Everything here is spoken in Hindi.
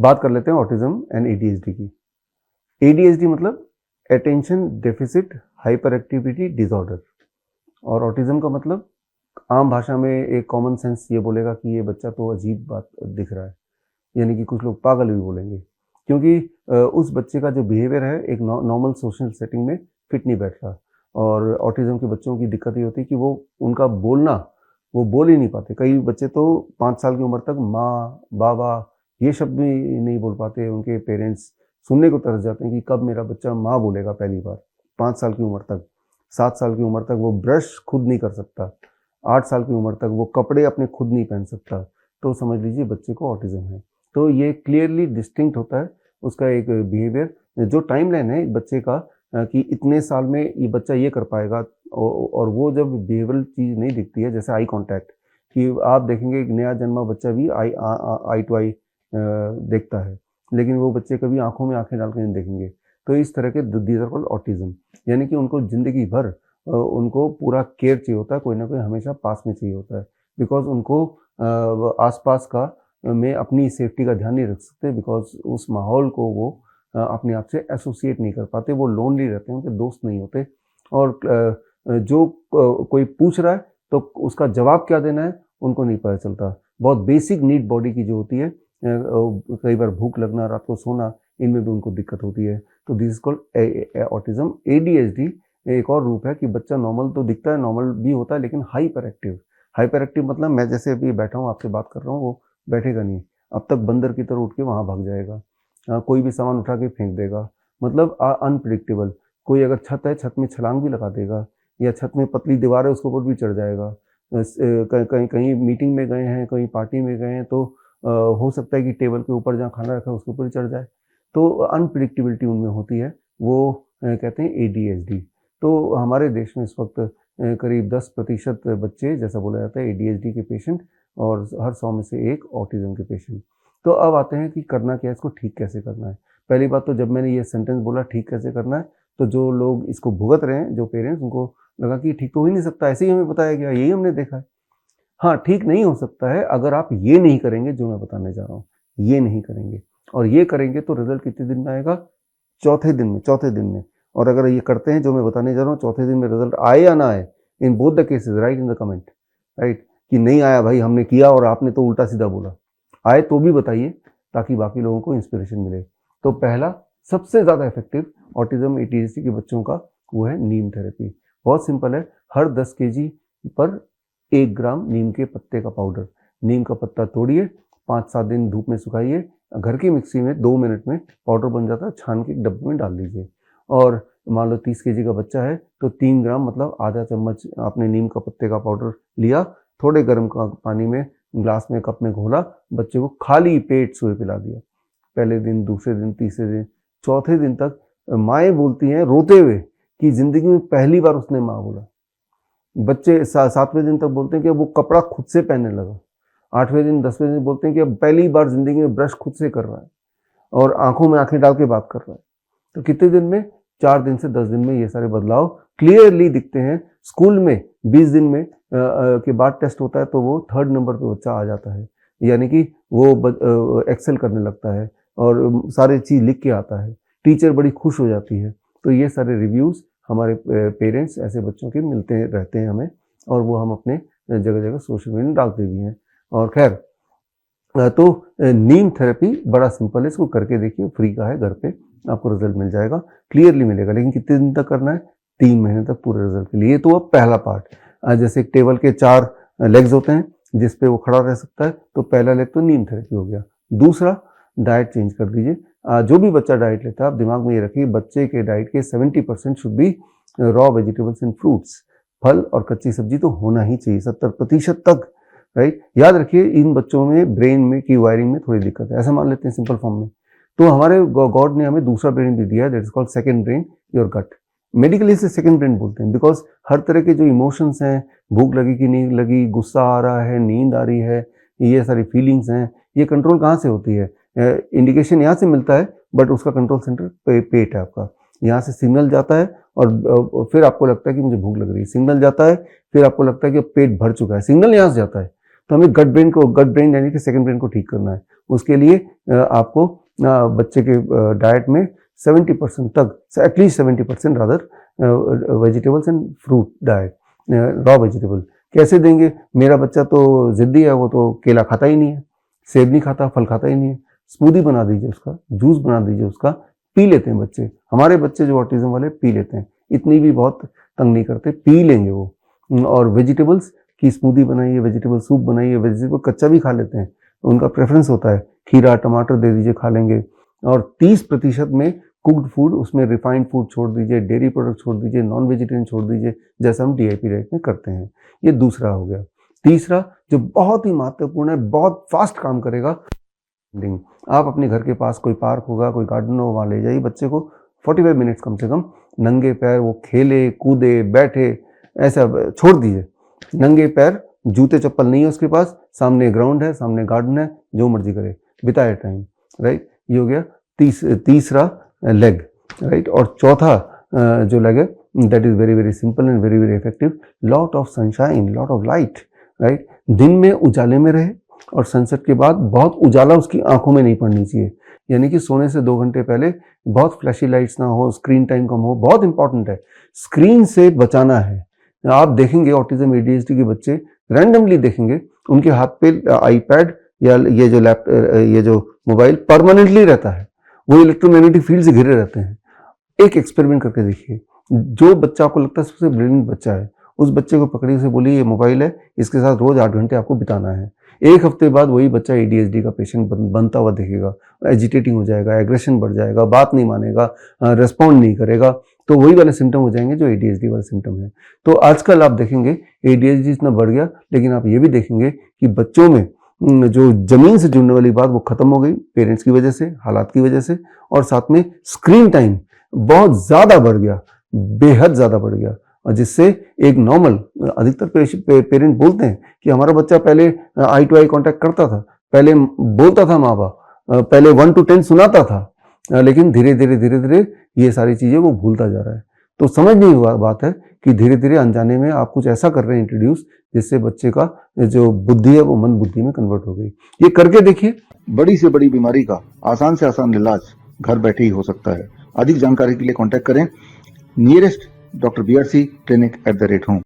बात कर लेते हैं ऑटिज्म एंड एडीएचडी की। एडीएचडी मतलब attention deficit hyper activity disorder, और ऑटिज्म का मतलब आम भाषा में एक कॉमन सेंस ये बोलेगा कि ये बच्चा तो अजीब बात दिख रहा है, यानी कि कुछ लोग पागल भी बोलेंगे, क्योंकि उस बच्चे का जो बिहेवियर है एक नॉर्मल सोशल सेटिंग में फिट नहीं बैठ रहा। और ऑटिज्म के बच्चों की दिक्कत ये होती है कि वो उनका बोलना, वो बोल ही नहीं पाते। कई बच्चे तो 5 साल की उम्र तक माँ बाबा ये शब्द भी नहीं बोल पाते। उनके पेरेंट्स सुनने को तरस जाते हैं कि कब मेरा बच्चा माँ बोलेगा पहली बार। 5 साल की उम्र तक, 7 साल की उम्र तक वो ब्रश खुद नहीं कर सकता, 8 साल की उम्र तक वो कपड़े अपने खुद नहीं पहन सकता, तो समझ लीजिए बच्चे को ऑटिज्म है। तो ये क्लियरली डिस्टिंक्ट होता है उसका एक बिहेवियर, जो टाइमलाइन है एक बच्चे का कि इतने साल में ये बच्चा ये कर पाएगा। और वो जब बिहेवियरल चीज़ नहीं दिखती है, जैसे आई कांटेक्ट, कि आप देखेंगे एक नया जन्मा बच्चा भी आई टू आई देखता है, लेकिन वो बच्चे कभी आंखों में आंखें डाल के नहीं देखेंगे। तो इस तरह के दीज आर कॉल्ड ऑटिज्म, यानी कि उनको ज़िंदगी भर उनको पूरा केयर चाहिए होता है, कोई ना कोई हमेशा पास में चाहिए होता है, बिकॉज उनको आसपास का में अपनी सेफ्टी का ध्यान नहीं रख सकते, बिकॉज उस माहौल को वो अपने आप से एसोसिएट नहीं कर पाते, वो लोनली रहते हैं, उनके दोस्त नहीं होते। और जो कोई पूछ रहा है तो उसका जवाब क्या देना है उनको नहीं पता चलता। बहुत बेसिक नीड बॉडी की जो होती है, कई बार भूख लगना, रात को सोना, इनमें भी उनको दिक्कत होती है। तो this is called autism. ADHD एक और रूप है कि बच्चा नॉर्मल तो दिखता है, नॉर्मल भी होता है, लेकिन हाइपर एक्टिव। हाइपर एक्टिव मतलब मैं जैसे अभी बैठा हूँ आपसे बात कर रहा हूँ, वो बैठेगा नहीं, अब तक बंदर की तरह उठ के वहाँ भाग जाएगा, कोई भी सामान उठा के फेंक देगा, मतलब अनप्रिडिक्टेबल। कोई अगर छत है, छत में छलांग भी लगा देगा, या छत में पतली दीवार है उसके ऊपर भी चढ़ जाएगा। कहीं कहीं कहीं मीटिंग में गए हैं, कहीं पार्टी में गए हैं, तो हो सकता है कि टेबल के ऊपर जहाँ खाना रखा है उसके ऊपर चढ़ जाए। तो अनप्रिडिक्टेबिलिटी उनमें होती है, वो कहते हैं एडीएचडी। तो हमारे देश में इस वक्त करीब 10% बच्चे, जैसा बोला जाता है, एडीएचडी के पेशेंट, और हर 100 में से एक ऑटिज्म के पेशेंट। तो अब आते हैं कि करना क्या है, इसको ठीक कैसे करना है। पहली बात तो जब मैंने ये सेंटेंस बोला ठीक कैसे करना है, तो जो लोग इसको भुगत रहे हैं, जो पेरेंट्स, उनको लगा कि ठीक तो हो ही नहीं सकता, ऐसे ही हमें बताया गया, यही हमने देखा है। हाँ, ठीक नहीं हो सकता है अगर आप ये नहीं करेंगे जो मैं बताने जा रहा हूँ, ये नहीं करेंगे। और ये करेंगे तो रिजल्ट कितने दिन में आएगा? चौथे दिन में। और अगर ये करते हैं जो मैं बताने जा रहा हूँ, चौथे दिन में रिजल्ट आए या ना आए, in both the cases right in the comment, right, कि नहीं आया भाई, हमने किया और आपने तो उल्टा सीधा बोला। आए तो भी बताइए, ताकि बाकी लोगों को इंस्पिरेशन मिले। तो पहला सबसे ज़्यादा इफेक्टिव ऑटिज्म एडीएचडी के बच्चों का वो है नीम थेरेपी। बहुत सिंपल है, हर 10 केजी पर 1 ग्राम नीम के पत्ते का पाउडर। नीम का पत्ता तोड़िए, 5-7 दिन धूप में सुखाइए, घर की मिक्सी में 2 मिनट में पाउडर बन जाता है, छान के एक डब्बे में डाल दीजिए। और मान लो 30 केजी का बच्चा है तो 3 ग्राम मतलब आधा चम्मच आपने नीम का पत्ते का पाउडर लिया, थोड़े गर्म पानी में ग्लास में कप में घोला, बच्चे को खाली पेट सुबह पिला दिया। पहले दिन, दूसरे दिन, तीसरे दिन, चौथे दिन तक माएँ बोलती हैं रोते हुए कि ज़िंदगी में पहली बार उसने माँ बोला। बच्चे 7वें दिन तक बोलते हैं कि वो कपड़ा खुद से पहनने लगा। 8वें दिन, 10वें दिन बोलते हैं कि अब पहली बार ज़िंदगी में ब्रश खुद से कर रहा है और आँखों में आँखें डाल के बात कर रहा है। तो कितने दिन में? 4 दिन से 10 दिन में ये सारे बदलाव क्लियरली दिखते हैं। स्कूल में 20 दिन में के बाद टेस्ट होता है तो वो 3rd नंबर पे बच्चा आ जाता है, यानी कि वो एक्सेल करने लगता है और सारी चीज़ लिख के आता है, टीचर बड़ी खुश हो जाती है। तो ये सारे रिव्यूज़ हमारे पेरेंट्स ऐसे बच्चों के मिलते रहते हैं हमें, और वो हम अपने जगह-जगह सोशल मीडिया में डालते भी हैं। और खैर, तो नीम थेरेपी बड़ा सिंपल है, इसको करके देखिए, फ्री का है, घर पे आपको रिजल्ट मिल जाएगा, क्लियरली मिलेगा। लेकिन कितने दिन तक करना है? 3 महीने तक पूरे रिजल्ट के लिए। ये तो अब पहला पार्ट। जैसे एक टेबल के 4 लेग्स होते हैं जिस पे वो खड़ा रह सकता है, तो पहला लेग तो नीम थेरेपी हो गया। दूसरा, डाइट चेंज कर दीजिए। जो भी बच्चा डाइट लेता है, आप दिमाग में ये रखिए, बच्चे के डाइट के 70% should be raw vegetables and fruits. फल और कच्ची सब्जी तो होना ही चाहिए 70% तक, राइट। याद रखिए, इन बच्चों में ब्रेन में की वायरिंग में थोड़ी दिक्कत है, ऐसा मान लेते हैं सिंपल फॉर्म में। तो हमारे गॉड ने हमें दूसरा ब्रेन भी दिया है, that is called second brain, your gut. Medically इसे सेकंड ब्रेन बोलते हैं, बिकॉज हर तरह के जो इमोशंस हैं, भूख लगी कि नहीं लगी, गुस्सा आ रहा है, नींद आ रही है, ये सारी फीलिंग्स हैं, ये कंट्रोल कहाँ से होती है? इंडिकेशन यहाँ से मिलता है, बट उसका कंट्रोल सेंटर पेट है आपका। यहाँ से सिग्नल जाता है और फिर आपको लगता है कि मुझे भूख लग रही है, सिग्नल जाता है, फिर आपको लगता है कि पेट भर चुका है, सिग्नल यहाँ से जाता है। तो हमें गट ब्रेन यानी कि सेकंड ब्रेन को ठीक करना है। उसके लिए आपको बच्चे के डाइट में 70% तक, at least 70% rather, vegetables and fruit diet, raw vegetable. कैसे देंगे? मेरा बच्चा तो जिद्दी है, वो तो केला खाता ही नहीं है, सेब नहीं खाता, फल खाता ही नहीं है। स्मूदी बना दीजिए उसका, जूस बना दीजिए उसका, पी लेते हैं बच्चे। हमारे बच्चे जो ऑटिज्म वाले पी लेते हैं, इतनी भी बहुत तंग नहीं करते, पी लेंगे वो। और वेजिटेबल्स की स्मूदी बनाइए, वेजिटेबल सूप बनाइए, वेजिटेबल कच्चा भी खा लेते हैं, उनका प्रेफरेंस होता है। खीरा टमाटर दे दीजिए, खा लेंगे। और 30% में कुक्ड फूड, उसमें रिफाइंड फूड छोड़ दीजिए, डेयरी प्रोडक्ट छोड़ दीजिए, नॉन वेजिटेरियन छोड़ दीजिए, जैसा हम DIP डाइट में करते हैं। ये दूसरा हो गया। तीसरा जो बहुत ही महत्वपूर्ण है, बहुत फास्ट काम करेगा, आप अपने घर के पास कोई पार्क होगा, कोई गार्डन हो, वहाँ ले जाइए बच्चे को, 45 मिनट्स कम से कम नंगे पैर वो खेले कूदे बैठे, ऐसा छोड़ दीजिए। नंगे पैर, जूते चप्पल नहीं है उसके पास, सामने ग्राउंड है, सामने गार्डन है, जो मर्जी करे, बिताए टाइम, राइट। ये हो गया तीसरा लेग, राइट। और चौथा जो लेग है, that is very very simple and very very effective, lot of sunshine, lot of light, right. दिन में उजाले में रहे और सनसेट के बाद बहुत उजाला उसकी आंखों में नहीं पड़नी चाहिए, यानी कि सोने से 2 घंटे पहले बहुत फ्लैशी लाइट्स ना हो, स्क्रीन टाइम कम हो, बहुत इंपॉर्टेंट है, स्क्रीन से बचाना है। आप देखेंगे ऑटिज्म ADHD के बच्चे रैंडमली देखेंगे, उनके हाथ पे आईपैड या ये जो मोबाइल परमानेंटली रहता है, वो इलेक्ट्रोमैग्नेटिक फील्ड से घिरे रहते हैं। एक एक्सपेरिमेंट करके देखिए, जो बच्चा आपको लगता है सबसे ब्रिलियंट बच्चा है, उस बच्चे को पकड़िए, उसे बोलिए ये मोबाइल है, इसके साथ रोज 8 घंटे आपको बिताना है। 1 हफ्ते बाद वही बच्चा ADHD का पेशेंट बनता हुआ दिखेगा, एजिटेटिंग हो जाएगा, एग्रेशन बढ़ जाएगा, बात नहीं मानेगा, रेस्पॉन्ड नहीं करेगा, तो वही वाले सिम्टम हो जाएंगे जो ADHD वाले सिम्टम है। तो आजकल आप देखेंगे ADHD इतना बढ़ गया, लेकिन आप ये भी देखेंगे कि बच्चों में जो जमीन से जुड़ने वाली बात वो खत्म हो गई, पेरेंट्स की वजह से, हालात की वजह से, और साथ में स्क्रीन टाइम बहुत ज्यादा बढ़ गया, बेहद ज्यादा बढ़ गया, और जिससे एक नॉर्मल, अधिकतर पेरेंट बोलते हैं कि हमारा बच्चा पहले आई टू आई कांटेक्ट करता था, पहले बोलता था माँ बाप, पहले 1 to 10 सुनाता था, लेकिन धीरे धीरे ये सारी चीजें वो भूलता जा रहा है। तो समझने की बात है कि धीरे धीरे अनजाने में आप कुछ ऐसा कर रहे हैं इंट्रोड्यूस, जिससे बच्चे का जो बुद्धि है वो मंद बुद्धि में कन्वर्ट हो गई। ये करके देखिए, बड़ी से बड़ी बीमारी का आसान से आसान इलाज घर बैठे ही हो सकता है। अधिक जानकारी के लिए कांटेक्ट करें nearest Dr. BRC clinic @ home।